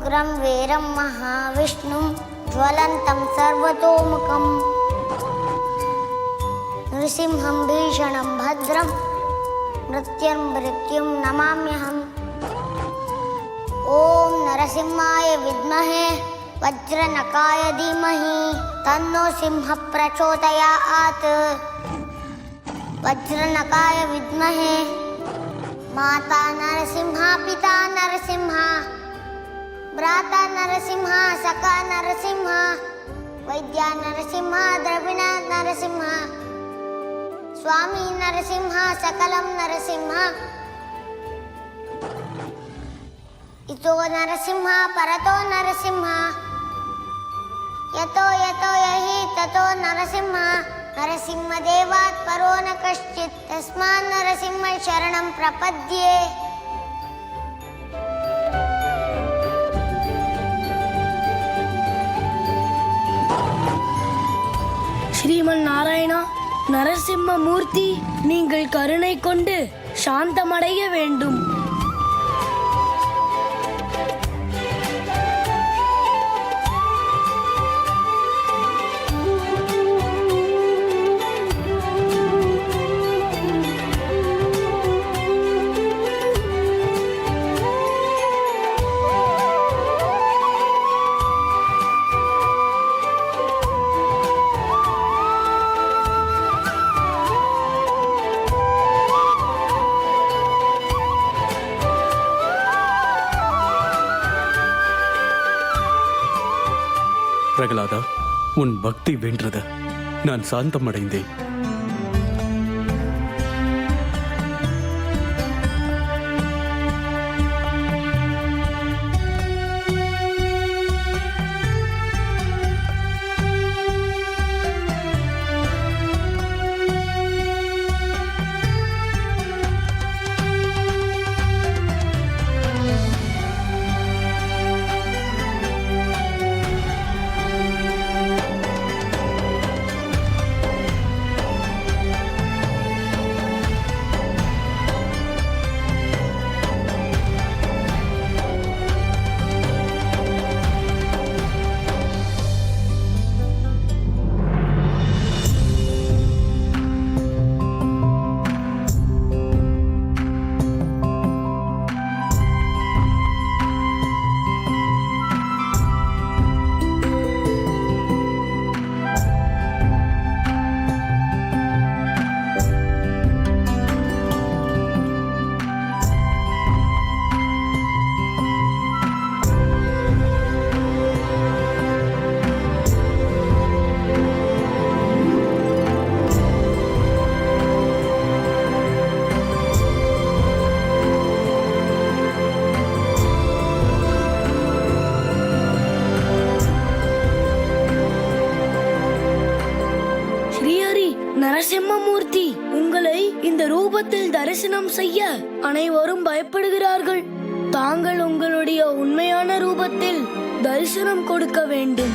उग्रं वीरं महाविष्णुं ज्वलन्तं सर्वतोमुखं नृसिंहं भीषणं भद्रं मृत्युं नमाम्यहम्। ॐ नरसिंहाय विद्महे वज्रनकाय धीमहि तन्नो सिंहः प्रचोदयात्। वज्रनकाय विद्महे माता नरसिंहा पिता नरसिंहा भ्राता नरसिंहा सखा नरसिंहा वैद्या नरसिंहा द्रविणा नरसिंहा स्वामी नरसिंहा सकलं नरसिंहा इतो नरसिंहा परतो नरसिंहा यतो यतो यहि ततो नरसिंहा नरसिंहदेवात् परो न कश्चित् तस्मात् नरसिंह शरणं प्रपद्ये। ஸ்ரீமன் நாராயணா, நரசிம்ம மூர்த்தி, நீங்கள் கருணை கொண்டு சாந்தமடைய வேண்டும். பிரகலாதா, உன் பக்தி வென்றது. நான் சாந்தமடைந்தேன். நரசிம்மமூர்த்தி, உங்களை இந்த ரூபத்தில் தரிசனம் செய்ய அனைவரும் பயப்படுகிறார்கள். தாங்கள் உங்களுடைய உண்மையான ரூபத்தில் தரிசனம் கொடுக்க வேண்டும்.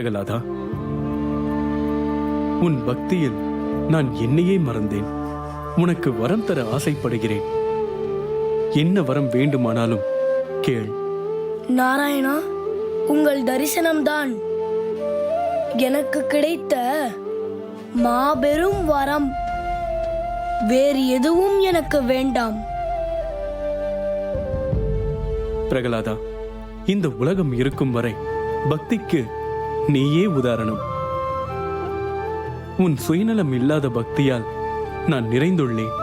பிரகலாதா, உன் பக்தியில் நான் என்னையே மறந்தேன். உனக்கு வரம் தர ஆசைப்படுகிறேன். என்ன வரம் வேண்டுமானாலும் கேள். நாராயணா, உங்கள் தரிசனம்தான் எனக்கு கிடைத்த மாபெரும் வரம். வேறு எதுவும் எனக்கு வேண்டாம். பிரகலாதா, இந்த உலகம் இருக்கும் வரை பக்திக்கு நீயே உதாரணம். உன் சுயநலம் இல்லாத பக்தியால் நான் நிறைந்துள்ளேன்.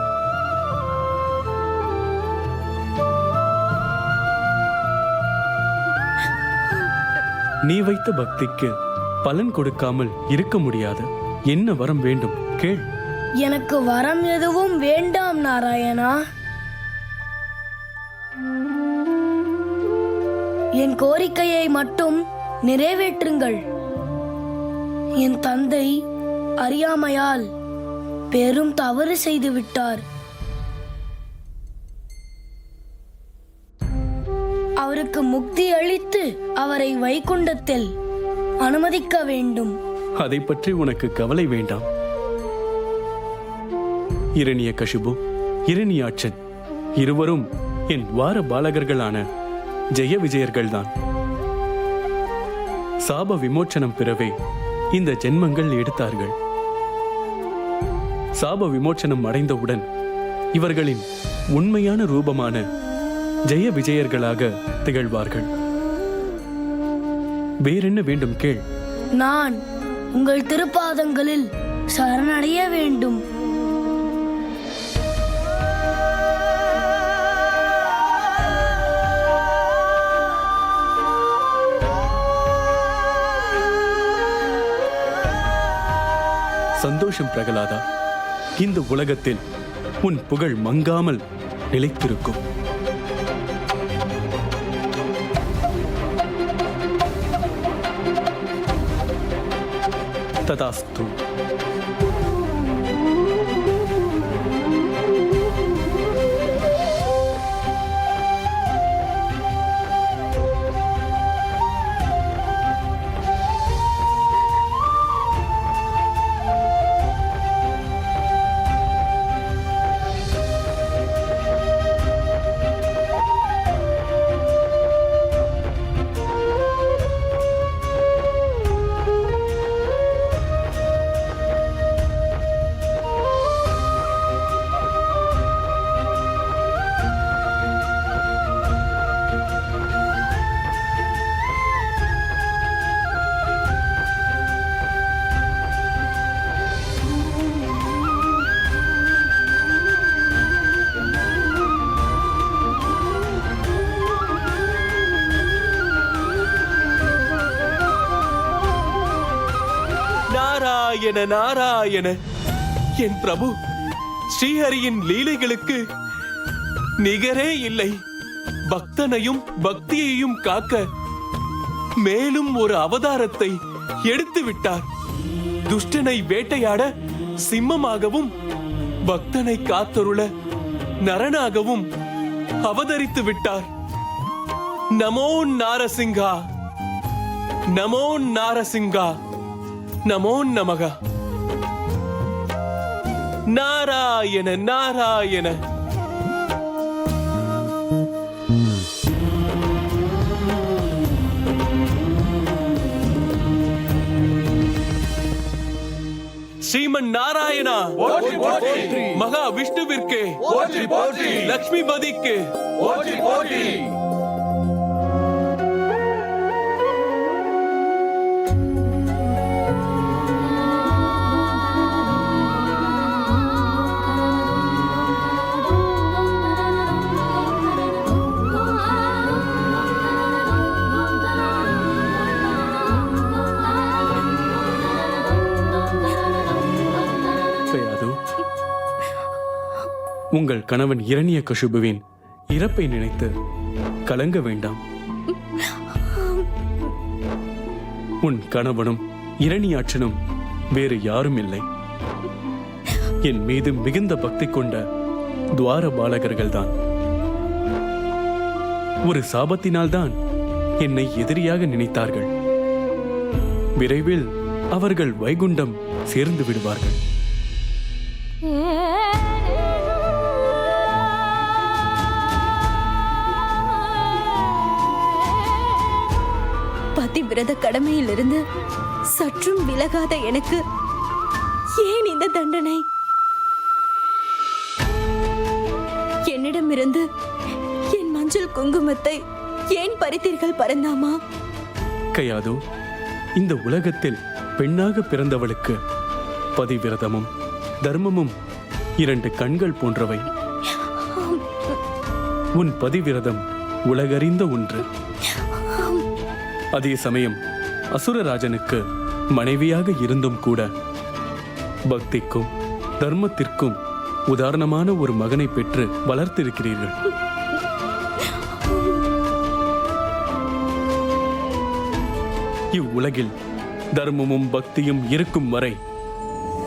நீ வைத்த பக்திக்கு பலன் கொடுக்காமல் இருக்க முடியாது. என்ன வரம் வேண்டும் கேள். எனக்கு வரம் எதுவும் வேண்டாம் நாராயணா. என் கோரிக்கையை மட்டும் நிறைவேற்றுங்கள். என் தந்தை அறியாமையால் பெரும் தவறு செய்து விட்டார். அவருக்கு முக்தி அளித்து அவரை வைகுண்டத்தில் அனுமதிக்க வேண்டும். அதை பற்றி உனக்கு கவலை வேண்டாம். இரணியகசிபு, இரணியாட்சன் இருவரும் என் துவார பாலகர்களான ஜெய விஜயர்கள்தான். சாப விமோச்சனம் பெறவே இந்த ஜென்மங்கள் எடுத்தார்கள். சாப விமோச்சனம் அடைந்தவுடன் இவர்களின் உண்மையான ரூபமான ஜெய விஜயர்களாக திகழ்வார்கள். வேறென்ன வேண்டும் கேள். நான் உங்கள் திருப்பாதங்களில் சரணடைய வேண்டும். சந்தோஷம் பிரகலாதா. இந்த உலகத்தில் உன் புகழ் மங்காமல் நிலைத்திருக்கும். ததாஸ்து. நாராயண நாராயண. என் பிரபு ஸ்ரீஹரியின் லீலைகளுக்கு நிகரே இல்லை. பக்தனையும் பக்தியையும் காக்க மேலும் ஒரு அவதாரத்தை எடுத்து விட்டார். துஷ்டனை வேட்டையாட சிம்மமாகவும் பக்தனை காத்தருள நரனாகவும் அவதரித்து விட்டார். நமோ நாரசிங்கா, நமோ நாரசிங்கா, நமோ நமக. நாராயண நாராயண. ஸ்ரீமன் நாராயணா, மகா விஷ்ணுவிற்கு, லக்ஷ்மிபதிக்கு உங்கள் கணவன் இரணியகசிபுவின் இறப்பை நினைத்து கலங்க வேண்டாம். உன் கணவனும் இரணியாட்சனும் வேறு யாரும் இல்லை. என் மீது மிகுந்த பக்தி கொண்ட துவார பாலகர்கள்தான். ஒரு சாபத்தினால்தான் என்னை எதிரியாக நினைத்தார்கள். விரைவில் அவர்கள் வைகுண்டம் சேர்ந்து விடுவார்கள். பதிவிரத கடமையிலிருந்து சற்றும் விலகாத எனக்கு ஏன் இந்த தண்டனை? என்னிடமிருந்து என் மஞ்சள் குங்குமத்தை ஏன் பறித்தீர்கள் பரந்தாமா? கையாதோ, இந்த உலகத்தில் பெண்ணாக பிறந்தவளுக்கு பதிவிரதமும் தர்மமும் 2 கண்கள் போன்றவை. உன் பதிவிரதம் உலகறிந்த ஒன்று. அதே சமயம் அசுரராஜனுக்கு மனைவியாக இருந்தும் கூட பக்திக்கும் தர்மத்திற்கும் உதாரணமான ஒரு மகனை பெற்று வளர்த்திருக்கிறீர்கள். இவ்வுலகில் தர்மமும் பக்தியும் இருக்கும் வரை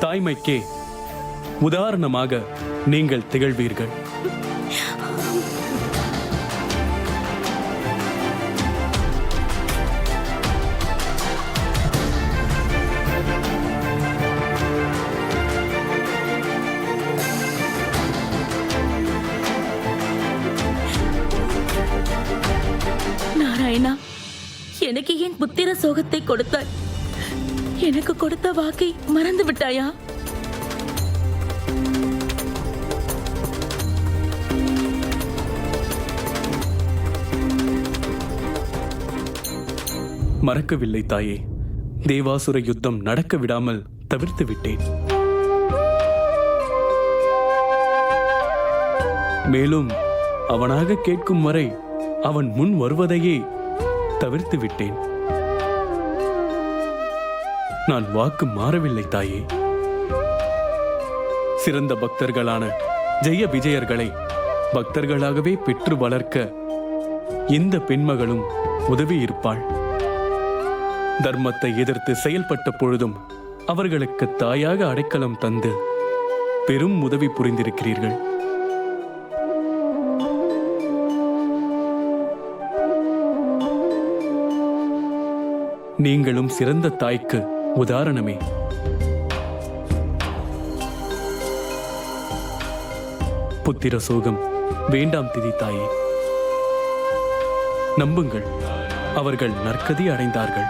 தாய்மைக்கே உதாரணமாக நீங்கள் திகழ்வீர்கள். நாராயணா, எனக்கு ஏன் புத்திர சோகத்தை கொடுத்தாய்? எனக்கு கொடுத்த வாக்கை மறந்து விட்டாயா? மறக்கவில்லை தாயே. தேவாசுர யுத்தம் நடக்க விடாமல் தவிர்த்து விட்டேன். மேலும் அவனாக கேட்கும் வரை அவன் முன் வருவதையே தவிர்த்து விட்டேன். நான் வாக்கு மாறவில்லை தாயே. சிறந்த பக்தர்களான ஜெய விஜயர்களை பக்தர்களாகவே பெற்று வளர்க்க எந்த பெண்மகளும் உதவி இருப்பாள். தர்மத்தை எதிர்த்து செயல்பட்ட பொழுதும் அவர்களுக்கு தாயாக அடைக்கலம் தந்து பெரும் உதவி புரிந்திருக்கிறீர்கள். நீங்களும் சிறந்த தாய்க்கு உதாரணமே. புத்திர சோகம் வேண்டாம் திதி தாயே. நம்புங்கள், அவர்கள் நற்கதி அடைந்தார்கள்.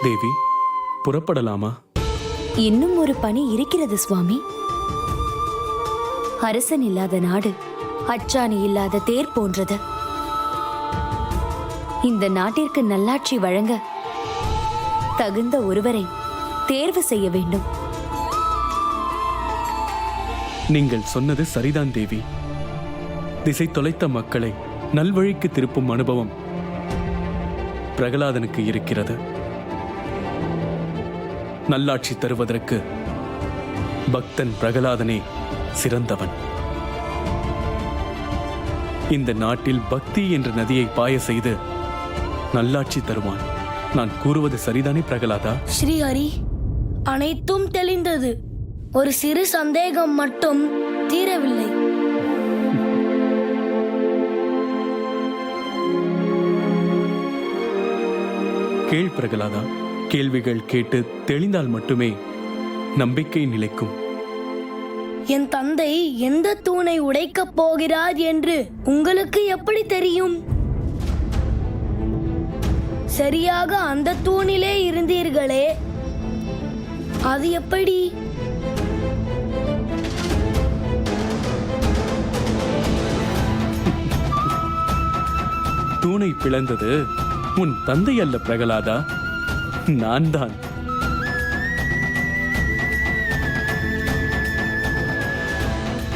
தேவி, புறப்படலாமா? இன்னும் ஒரு பணி இருக்கிறது சுவாமி. அரசன் இல்லாத நாடு அச்சாணி இல்லாத தேர் போன்றது. இந்த நாட்டிற்கு நல்லாட்சி வழங்க தகுந்த ஒருவரை தேர்வு செய்ய வேண்டும். நீங்கள் சொன்னது சரிதான் தேவி. திசை தொலைத்த மக்களை நல்வழிக்கு திருப்பும் அனுபவம் பிரகலாதனுக்கு இருக்கிறது. நல்லாட்சி தருவதற்கு பக்தன் பிரகலாதனே சிறந்தவன். இந்த நாட்டில் பக்தி என்ற நதியை பாய செய்து நல்லாட்சி தருவான். நான் கூறுவது சரிதானே பிரகலாதா? ஸ்ரீஹரி, அனைத்தும் தெளிந்தது. ஒரு சிறு சந்தேகம் மட்டும் தீரவில்லை. கேள் பிரகலாதா. கேள்விகள் கேட்டு தெளிந்தால் மட்டுமே நம்பிக்கை நிலைக்கும். என் தந்தை எந்த தூணை உடைக்கப் போகிறார் என்று உங்களுக்கு எப்படி தெரியும்? சரியாக அந்த தூணிலே இருந்தீர்களே, அது எப்படி? தூணை பிளந்தது உன் தந்தை அல்ல பிரகலாதா, நான் தான்.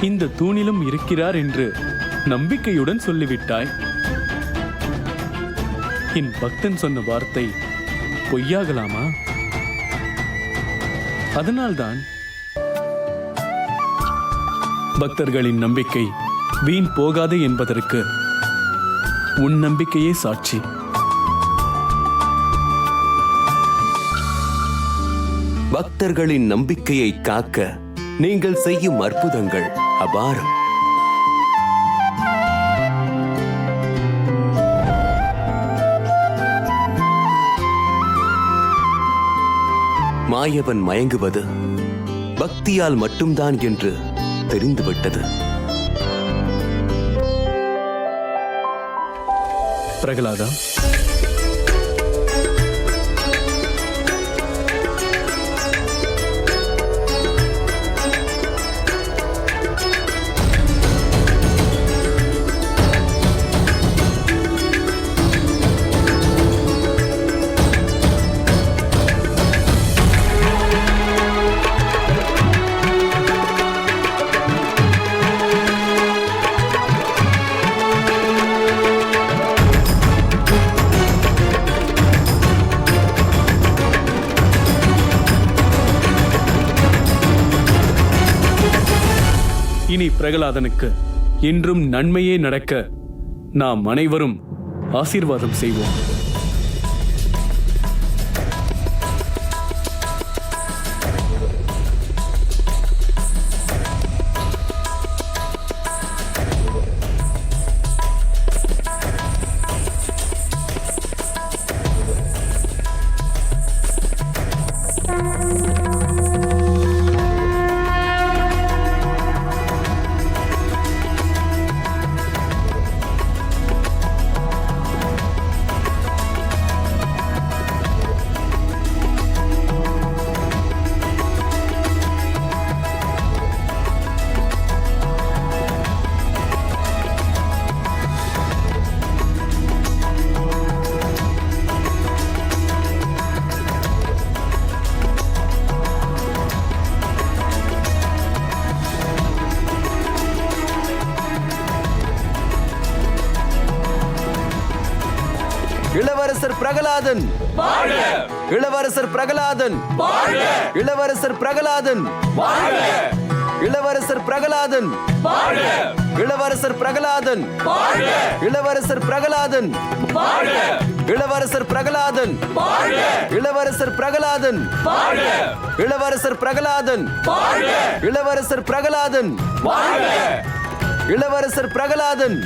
இந்த தூணிலும் இருக்கிறார் என்று நம்பிக்கையுடன் சொல்லிவிட்டாய். என் பக்தன் சொன்ன வார்த்தை பொய்யாகலாமா? அதனால்தான் பக்தர்களின் நம்பிக்கை வீண் போகாது என்பதற்கு உன் நம்பிக்கையே சாட்சி. பக்தர்களின் நம்பிக்கையை காக்க நீங்கள் செய்யும் அற்புதங்கள் அபாரம். மாயவன் மயங்குவது பக்தியால் மட்டும்தான் என்று தெரிந்துவிட்டது. பிரகலாதா, இனி பிரகலாதனுக்கு என்றும் நன்மையே நடக்க நாம் அனைவரும் ஆசீர்வாதம் செய்வோம். இளவரசர் பிரகலாதன், இளவரசர் பிரகலாதன், இளவரசர் பிரகலாதன், இளவரசர் பிரகலாதன், இளவரசர் பிரகலாதன், இளவரசர் பிரகலாதன், இளவரசர் பிரகலாதன், இளவரசர் பிரகலாதன், இளவரசர் பிரகலாதன், இளவரசர் பிரகலாதன், இளவரசர் பிரகலாதன்,